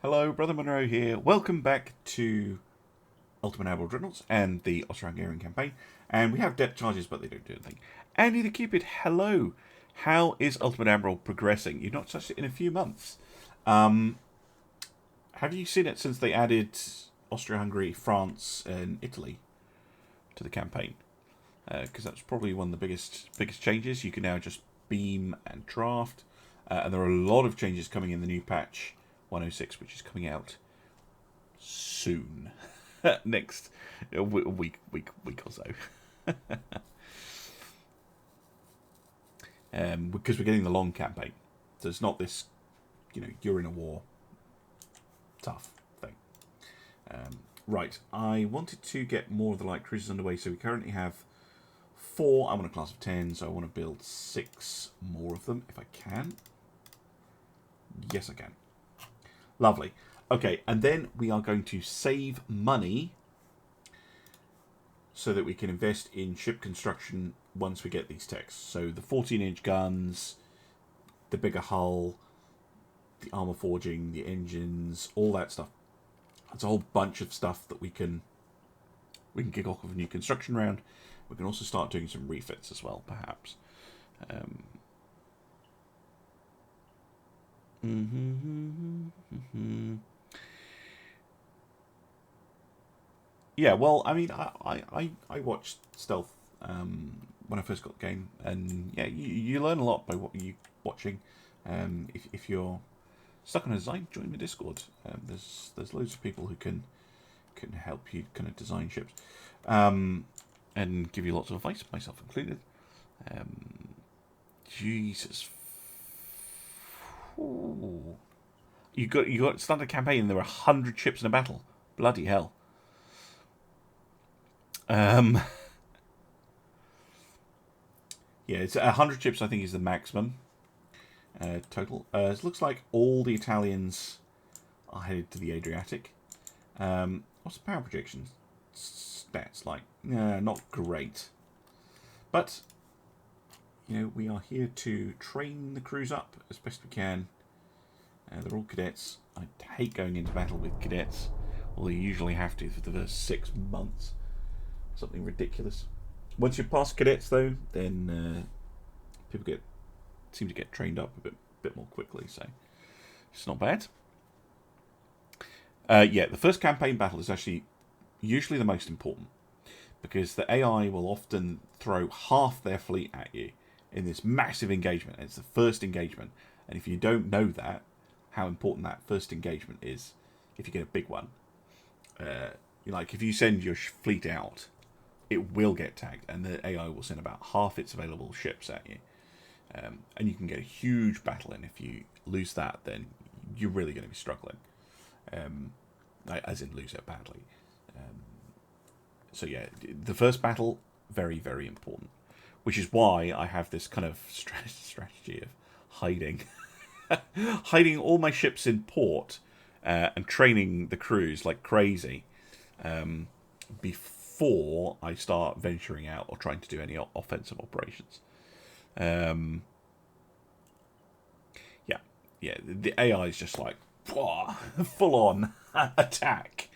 Hello, Brother Monroe here. Welcome back to Ultimate Admiral Dreadnoughts and the Austrian campaign. And we have depth charges, but they don't do anything. Andy the Cupid, hello. How is Ultimate Admiral progressing? You've not touched it in a few months. Have you seen it since they added Austria-Hungary, France, and Italy to the campaign? Because that's probably one of the biggest changes. You can now just beam and draft. And there are a lot of changes coming in the new patch 106, which is coming out soon. Next week or so. Because we're getting the long campaign. So it's not this, you're in a war tough thing. Right, I wanted to get more of the light cruisers underway, so we currently have 4. I'm on a class of 10, so I want to build 6 more of them if I can. Yes, I can. Lovely. Okay, and then we are going to save money so that we can invest in ship construction once we get these techs. So the 14-inch guns, the bigger hull, the armor forging, the engines, all that stuff. It's a whole bunch of stuff that we can kick off with a new construction round. We can also start doing some refits as well, perhaps. Yeah, well, I mean, I watched Stealth when I first got the game, and yeah, you learn a lot by what you watching. If you're stuck on a design, join the Discord. There's loads of people who can help you kind of design ships, and give you lots of advice, myself included. Jesus. Ooh. You got started a campaign and there were 100 ships in a battle. Bloody hell. Yeah, it's 100 ships I think is the maximum total. It looks like all the Italians are headed to the Adriatic. What's the power projection stats like? Not great. But we are here to train the crews up as best we can. They're all cadets. I hate going into battle with cadets, although you usually have to for the first 6 months. Something ridiculous. Once you pass cadets, though, then people seem to get trained up a bit more quickly. So it's not bad. Yeah, the first campaign battle is actually usually the most important, because the AI will often throw half their fleet at you in this massive engagement. It's the first engagement, and if you don't know that, how important that first engagement is, if you get a big one, like if you send your fleet out, it will get tagged, and the AI will send about half its available ships at you, and you can get a huge battle. And if you lose that, then you're really going to be struggling, as in lose it badly. So yeah, the first battle, very, very important, which is why I have this kind of strategy of hiding all my ships in port and training the crews like crazy before I start venturing out or trying to do any offensive operations. Yeah, the AI is just like full on attack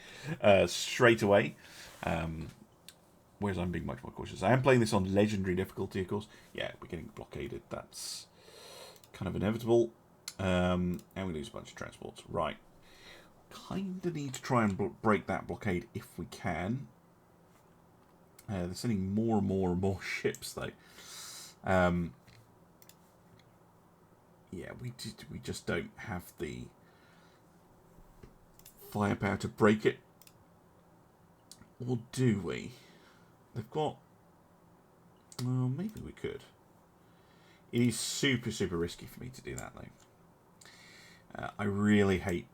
straight away. Whereas I'm being much more cautious. I am playing this on legendary difficulty, of course. Yeah, we're getting blockaded. That's kind of inevitable. And we lose a bunch of transports. Right. Kind of need to try and break that blockade if we can. They're sending more and more and more ships, though. Yeah, we just don't have the firepower to break it. Or do we? They've got... Well, maybe we could. It is super, super risky for me to do that, though. I really hate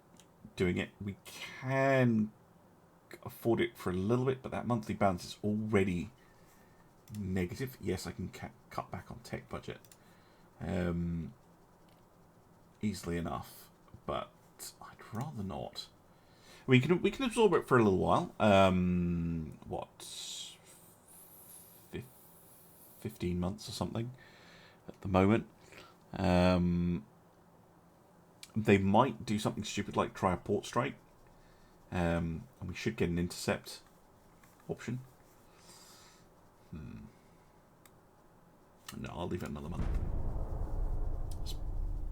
doing it. We can afford it for a little bit, but that monthly balance is already negative. Yes, I can cut back on tech budget easily enough, but I'd rather not. We can absorb it for a little while. What, 15 months or something at the moment. They might do something stupid like try a port strike. And we should get an intercept option. No, I'll leave it another month. It's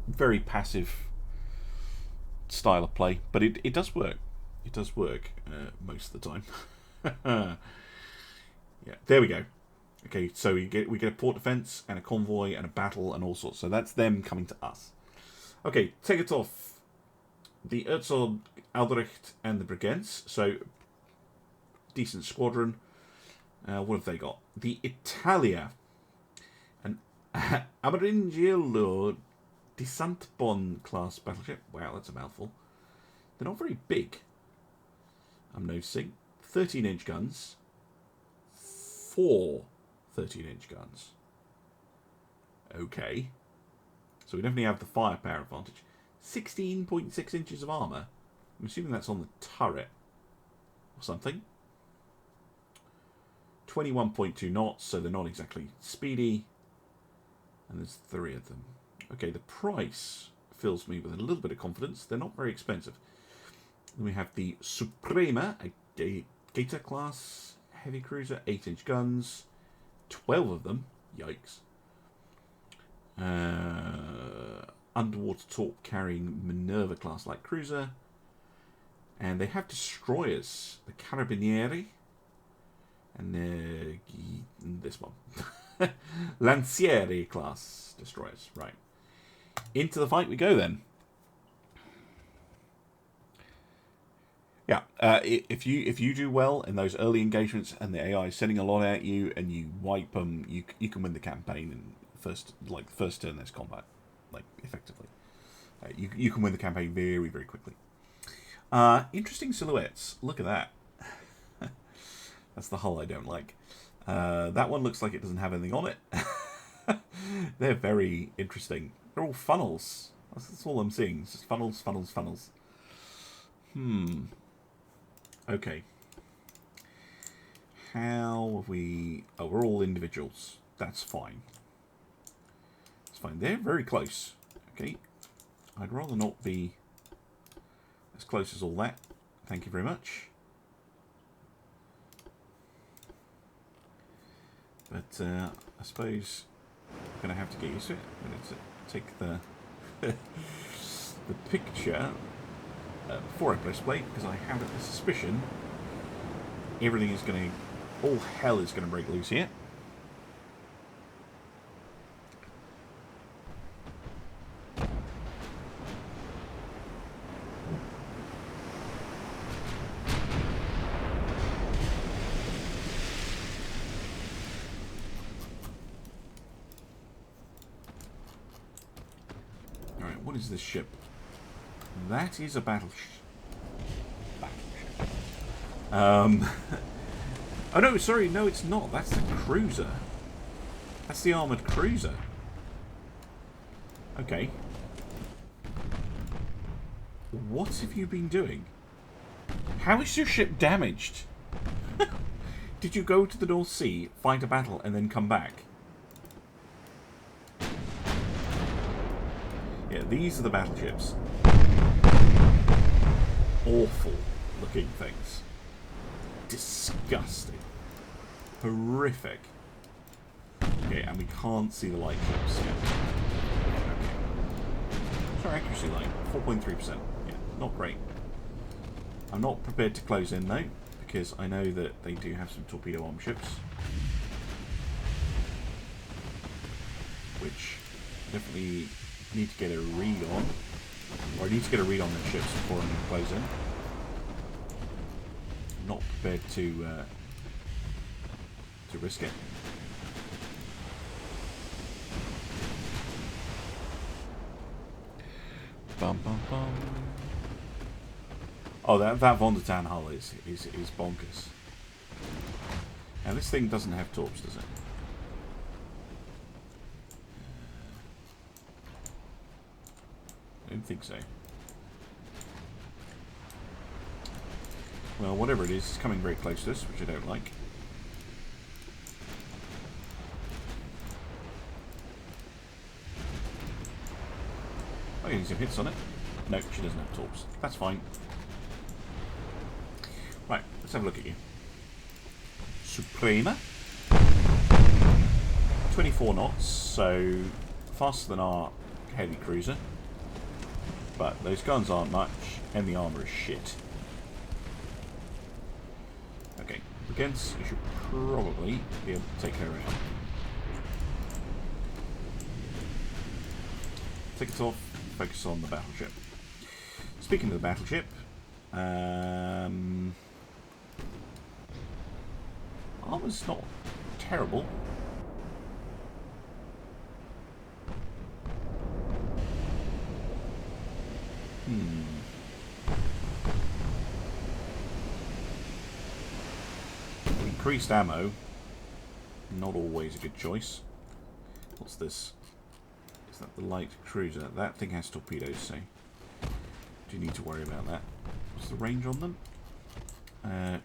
very passive style of play, but it does work. It does work most of the time. Yeah, there we go. Okay, so we get a port defense and a convoy and a battle and all sorts. So that's them coming to us. Okay, take it off. The Herzog, Alerik, and the Brigands. So decent squadron. What have they got? The Italia, an Ameringello Desantbon class battleship. Wow, that's a mouthful. They're not very big, I'm noticing. 13-inch guns. 4 13-inch guns. Okay. So we definitely have the firepower advantage. 16.6 inches of armour. I'm assuming that's on the turret or something. 21.2 knots, so they're not exactly speedy. And there's 3 of them. Okay, the price fills me with a little bit of confidence. They're not very expensive. Then we have the Suprema, a Gator class heavy cruiser, 8-inch guns, 12 of them. Yikes. Underwater torp carrying Minerva class light cruiser. And they have destroyers, the Carabinieri, and this one. Lancieri class destroyers. Right. Into the fight we go then. Yeah, if you do well in those early engagements and the AI is sending a lot at you and you wipe them, you can win the campaign in first turn there's combat, like effectively. You can win the campaign very, very quickly. Interesting silhouettes. Look at that. That's the hull I don't like. That one looks like it doesn't have anything on it. They're very interesting. They're all funnels. That's all I'm seeing. It's just funnels, funnels, funnels. Okay. How have we... Oh, we're all individuals. That's fine. It's fine. They're very close. Okay. I'd rather not be as close as all that. Thank you very much. But I suppose I'm going to have to get used to it. I'm going to take the the picture before I press play, because I have a suspicion everything is going to... all hell is going to break loose here. Alright, what is this ship? That is a battleship. Oh no, sorry, no it's not. That's the cruiser. That's the armoured cruiser. Okay. What have you been doing? How is your ship damaged? Did you go to the North Sea, fight a battle, and then come back? Yeah, these are the battleships. Awful looking things. Disgusting. Horrific. Okay, and we can't see the light ships yet. Okay. What's our accuracy like? 4.3%. Yeah, not great. I'm not prepared to close in though, because I know that they do have some torpedo arm ships. Which I definitely need to get a read on. Or I need to get a read on the ships before I'm going to close in. I'm not prepared to risk it. Bum bum bum. Oh, that Vendar Tan hull is bonkers. Now this thing doesn't have torps, does it? I don't think so. Well, whatever it is, it's coming very close to us, which I don't like. Oh, getting some hits on it. No, she doesn't have torps. That's fine. Right, let's have a look at you. Suprema. 24 knots, so faster than our heavy cruiser. But those guns aren't much, and the armour is shit. Okay, against, you should probably be able to take her out. Take it off, focus on the battleship. Speaking of the battleship, armour's not terrible. Increased ammo, not always a good choice. What's this? Is that the light cruiser? That thing has torpedoes, so do you need to worry about that? What's the range on them?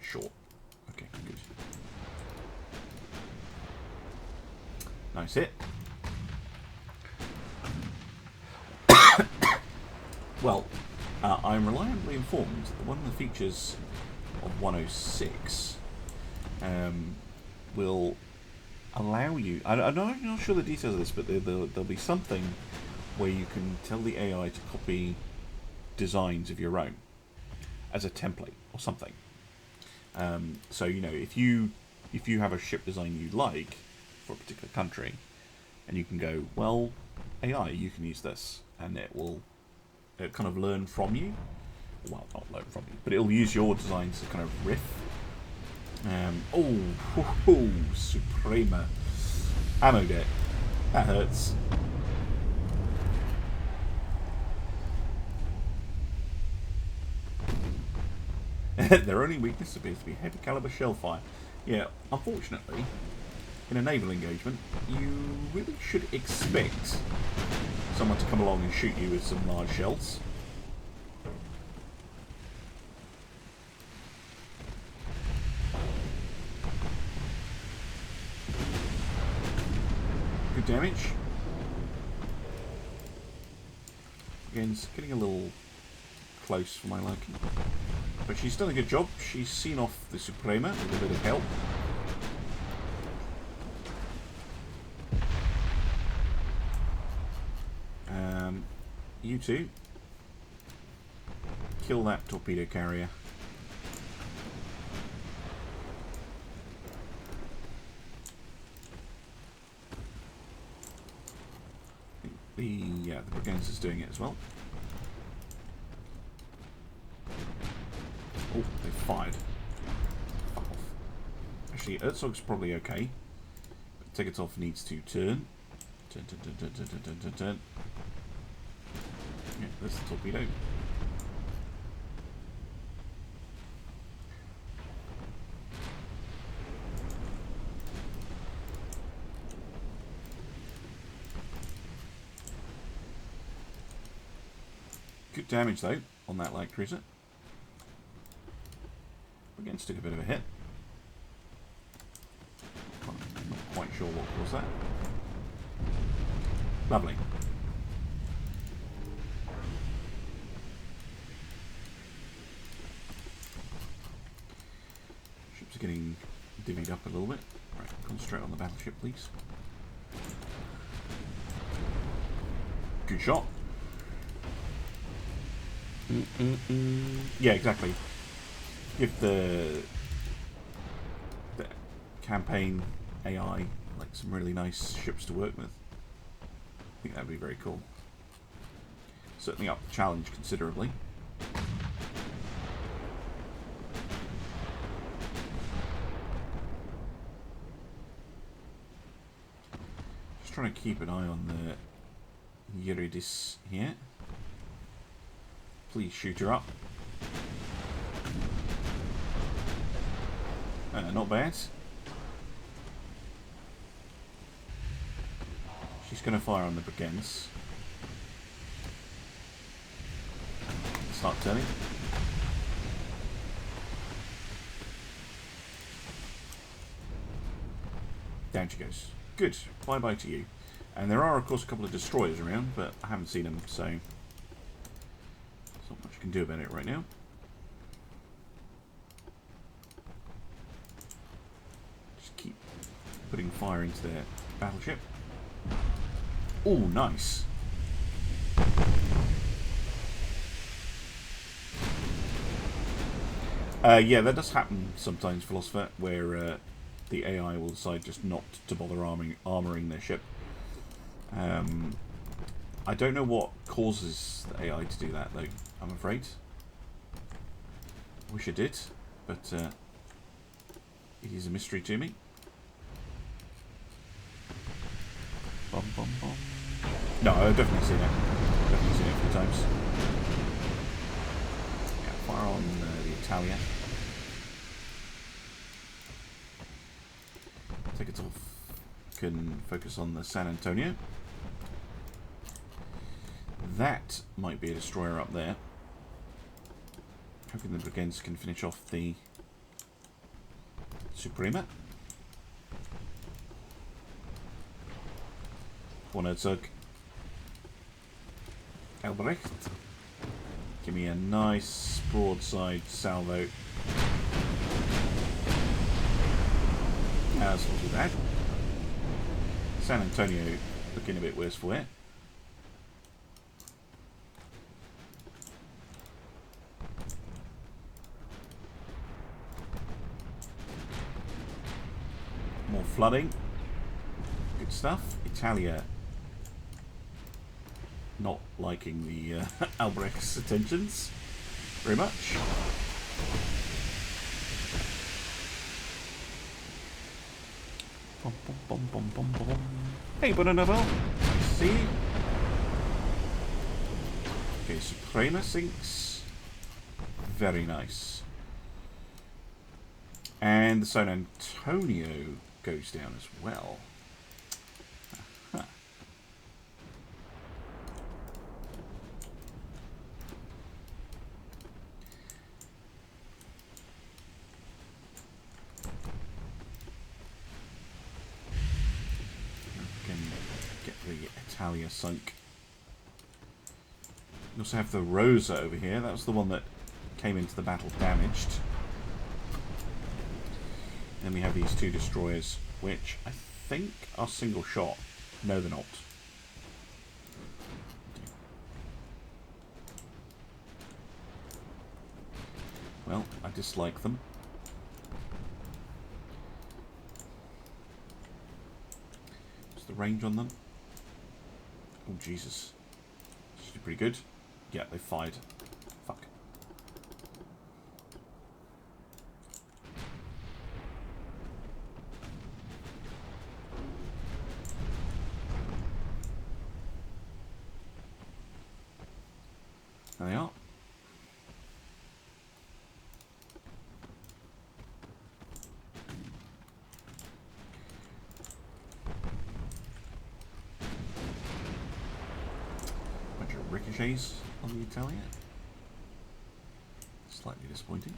Short. Okay, good. Nice hit. Well, I'm reliably informed that one of the features of 106 will allow you... I'm not sure the details of this, but there'll be something where you can tell the AI to copy designs of your own as a template or something. So, you know, if you have a ship design you like for a particular country, and you can go, well, AI, you can use this, and it'll kind of learn from you. Well, not learn from you, but it'll use your designs to kind of riff. Suprema. Ammo deck. That hurts. Their only weakness appears to be heavy caliber shell fire. Yeah, unfortunately, in a naval engagement, you really should expect someone to come along and shoot you with some large shells. Good damage. Again, it's getting a little close for my liking. But she's done a good job. She's seen off the Suprema with a bit of help. You two, kill that torpedo carrier. The Briganza's doing it as well. Oh, they fired. Fuck off. Actually, Erzog's probably okay. But Tegetov needs to turn. Turn. Yeah, there's the torpedo. Good damage though on that light cruiser. Again, took a bit of a hit. I'm not quite sure what caused that. Lovely. Ships are getting divvied up a little bit. Right, concentrate on the battleship, please. Good shot. Yeah, exactly. Give the campaign AI like some really nice ships to work with. I think that would be very cool. Certainly up the challenge considerably. Just trying to keep an eye on the Eurydice here. Please shoot her up. Not bad. She's going to fire on the Brigands. Start turning. Down she goes. Good. Bye-bye to you. And there are, of course, a couple of destroyers around, but I haven't seen them, so... can do about it right now. Just keep putting fire into their battleship. Oh, nice. Yeah, that does happen sometimes, Philosopher, where the AI will decide just not to bother armouring their ship. I don't know what causes the AI to do that, though, I'm afraid. Wish I did, but it is a mystery to me. Bum, bum, bum. No, I've definitely seen it. Definitely seen it a few times. Yeah, fire on the Italia. Take it off. Can focus on the San Antonio. That might be a destroyer up there. Hoping the Brigands can finish off the Suprema. One Herzog. Alerik. Give me a nice broadside salvo. That's not too bad. San Antonio looking a bit worse for it. More flooding. Good stuff. Italia not liking the Alberic's attentions very much. Bum, bum, bum, bum, bum, bum. Hey, Bonanovo. I see. Okay, Suprema sinks. Very nice. And the San Antonio goes down as well. Huh. Can get the Italia sunk. We also have the Rosa over here. That was the one that came into the battle damaged. Then we have these two destroyers, which I think are single shot. No, they're not. Well, I dislike them. What's the range on them? Oh, Jesus. This is pretty good. Yeah, they fired. Fuck. There they are. Bunch of ricochets on the Italia. Slightly disappointing.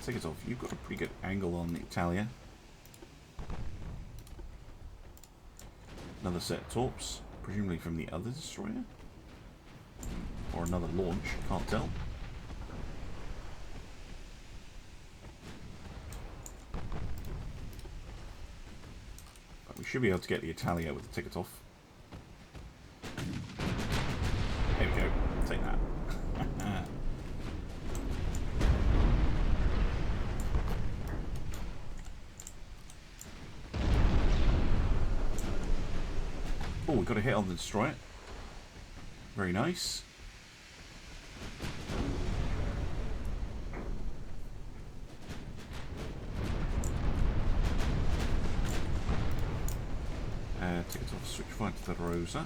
Take it off. You've got a pretty good angle on the Italia. Another set of torps, presumably from the other destroyer. Or another launch, can't tell. But we should be able to get the Italia with the ticket off. There we go, take that. Oh, we got a hit on the destroyer. Very nice. Take it off, switch fire to the Rosa.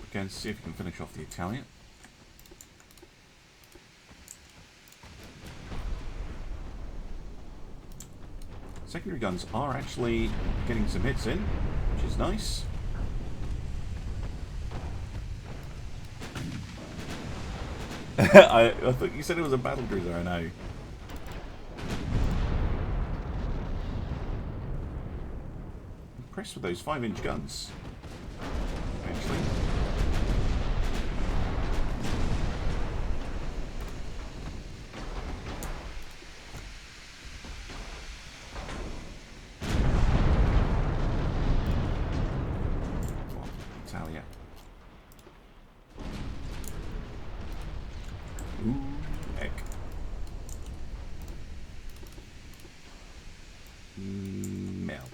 Again, see if we can finish off the Italian. Secondary guns are actually getting some hits in, which is nice. I thought you said it was a battle cruiser, I know. Impressed with those 5-inch guns, actually. Ooh, heck. Melt.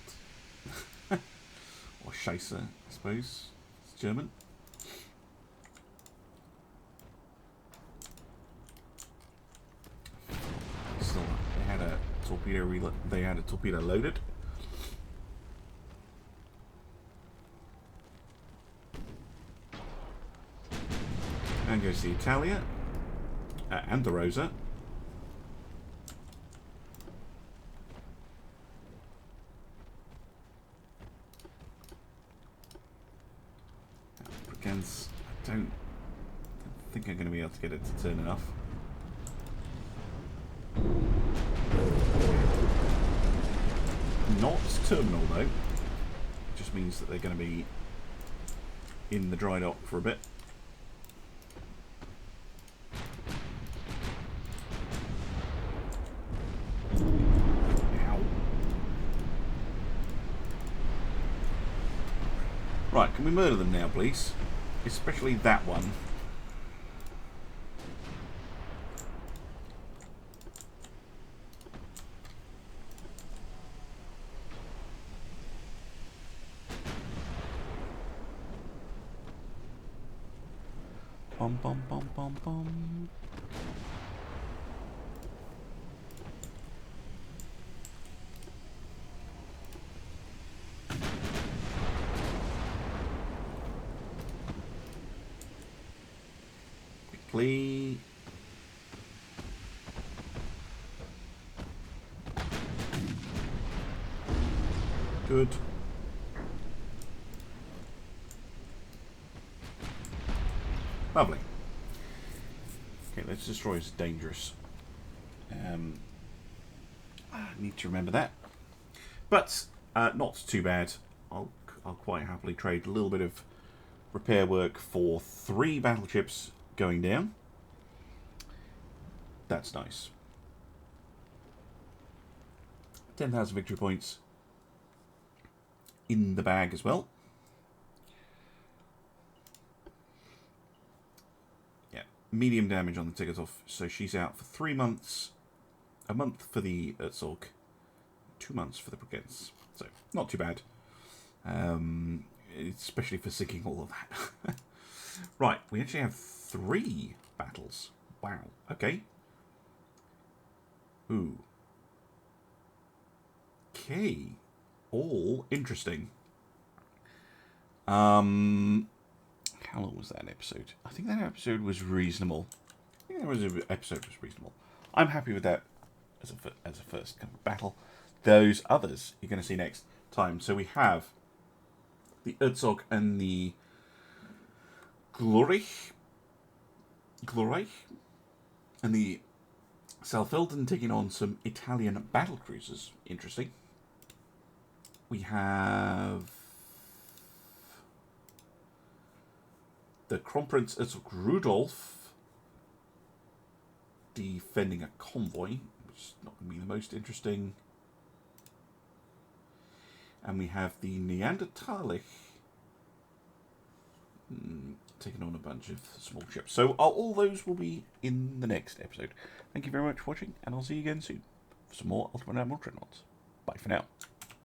Or Scheisse, I suppose. It's German. Still, they had a torpedo loaded. And goes the Italia and the Rosa. Against, I don't think I'm going to be able to get it to turn enough. Not terminal though. It just means that they're going to be in the dry dock for a bit. Right, can we murder them now, please? Especially that one. Bum bum bum bum bum. Quickly. Good. Lovely. Okay, let's destroy is dangerous. I need to remember that. But not too bad. I'll quite happily trade a little bit of repair work for 3 battleships going down. That's nice. 10,000 victory points in the bag as well. Yeah, medium damage on the ticket off, so she's out for 3 months. A month for the Erzog, 2 months for the Brigands. So, not too bad. Especially for sinking all of that. Right, we actually have 3 battles. Wow, okay. Ooh. Okay. All interesting. How long was that episode? I think that episode was reasonable. I'm happy with that as a first kind of battle. Those others you're going to see next time. So we have the Erzog and the Glorreich, and the Saalfelden taking on some Italian battle cruisers. Interesting. We have the Kronprinz Erzog Rudolf defending a convoy, which is not going to be the most interesting. And we have the Neanderthalik taking on a bunch of small ships. So all those will be in the next episode. Thank you very much for watching, and I'll see you again soon for some more Ultimate Admiral Dreadnoughts. Bye for now.